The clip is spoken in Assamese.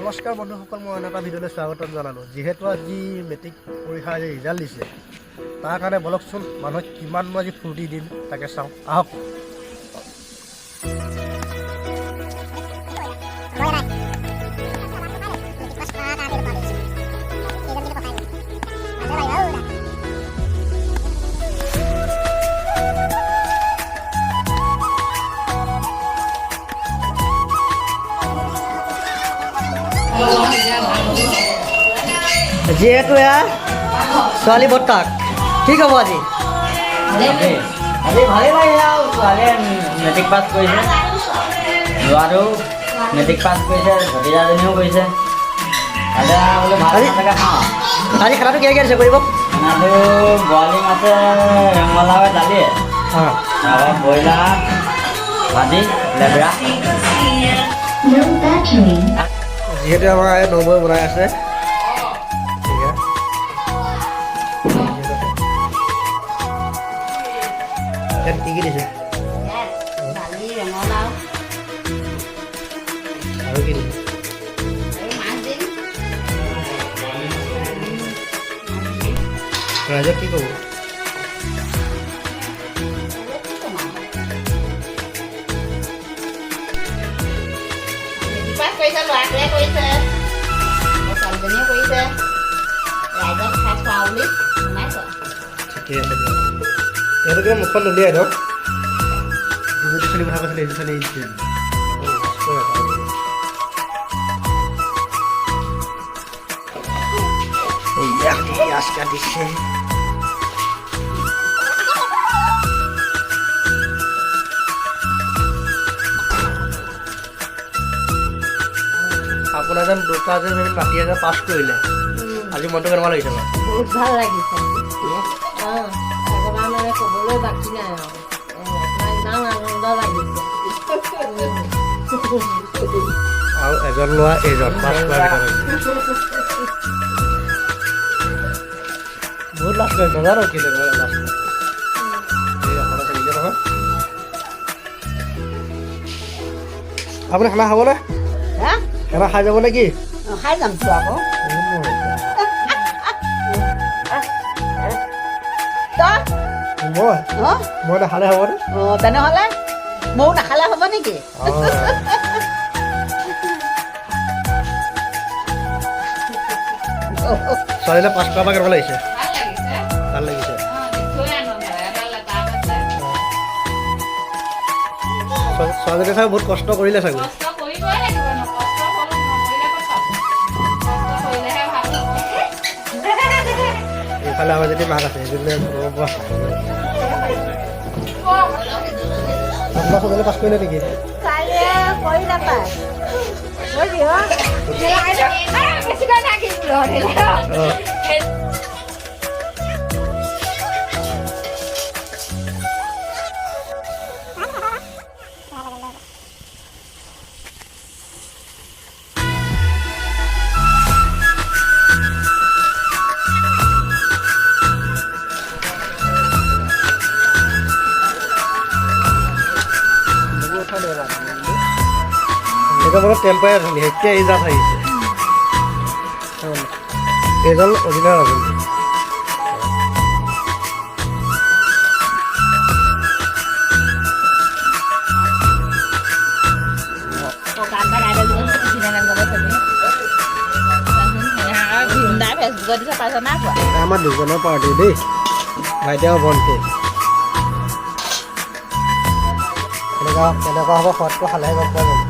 নমস্কাৰ বন্ধুসকল, মই এটা ভিডিঅ'লৈ স্বাগতম জনালোঁ। যিহেতু আজি মেট্ৰিক পৰীক্ষাৰ যে ৰিজাল্ট দিছে, তাৰ কাৰণে বলকচোন মানুহক কিমান আজি ফূৰ্তি দিম তাকে চাওঁ, আহক। যিহেতু এয়া ছোৱালী বৰ্তাক কি ক'ব আজি আজি ভালেই লাগিলে আৰু ছোৱালীয়ে মেট্ৰিক পাছ কৰিছে, ল'ৰাটোও মেট্ৰিক পাছ কৰিছে, ভতিজাজনীও কৰিছে। এতিয়া বোলে ভাল লাগে খাওঁ। আজি খানাটো কিয় দিছে কৰিব? খানাটো বইলিং আছে, ৰঙালাও দালিয়ে, তাৰপৰা ব্ৰইলাৰ ভাজি, লেবৰা। যিহেতু আমাৰ নবৌ বনাই আছে, কি কি দিছে আৰু কি দিছে? ৰাইজক কি ক'ব? কৰিছে, ল'ৰাটোৱে কৰিছে, ছোৱালীজনীয়ে কৰিছে, ৰাইজক খাই খোৱা বুলি বনাইছে। ঠিকে আছে দিয়ক। সিহঁতে কিবা মুখখন নুলিয়াই দিয়ক। যিটো চলি কথা কৈছিলে এইটো চলি আহিছে। পিঁয়াজ কাটিছে। আপোনাৰ যেন দুটা যেন মাটি এজন পাছ কৰিলে, আজি মনটো কেনেকুৱা লাগিছে বাৰু? বহুত ভাল লাগিছে। ভগৱান মানে ক'বলৈ বাকী নাই আৰু ইমান আনন্দ লাগিছে। আৰু এজন লোৱা এইজন পাছ কৰাৰ ভিতৰত বহুত লাজ কৰে, নাজানো কেলৈ লাজ কৰে। নহয় আপুনি খানা খাবনে? খানা খাই যাব নেকি? খাই যামতো আকৌ। মই নাখালে হ'বনে? তেনেহ'লে ময়ো নাখালে হ'ব নেকি? ছোৱালীলে পাছ কৰাৰ পৰা কেনেকুৱা লাগিছে? ভাল লাগিছে। ছোৱালীজনীয়ে চাগে বহুত কষ্ট কৰিলে চাগৈ। এইফালে আমাৰ যদি মাক আছে আপোনাৰ ছোৱালীজনী পাছ কৰিলে নেকি? কৰি নাপায়। এটা মানে টেম্পায়াৰ ধুনীয়া এতিয়া এই জাত আহিছে, এইজন অৰিজিনেল আছিল। আমাৰ দুজনৰ পাৰ্টি দেই, ভাইটি আৰু ভণ্টি। কেনেকুৱা হ'ব সোৱাদটো খালেহে গম পোৱা যাব।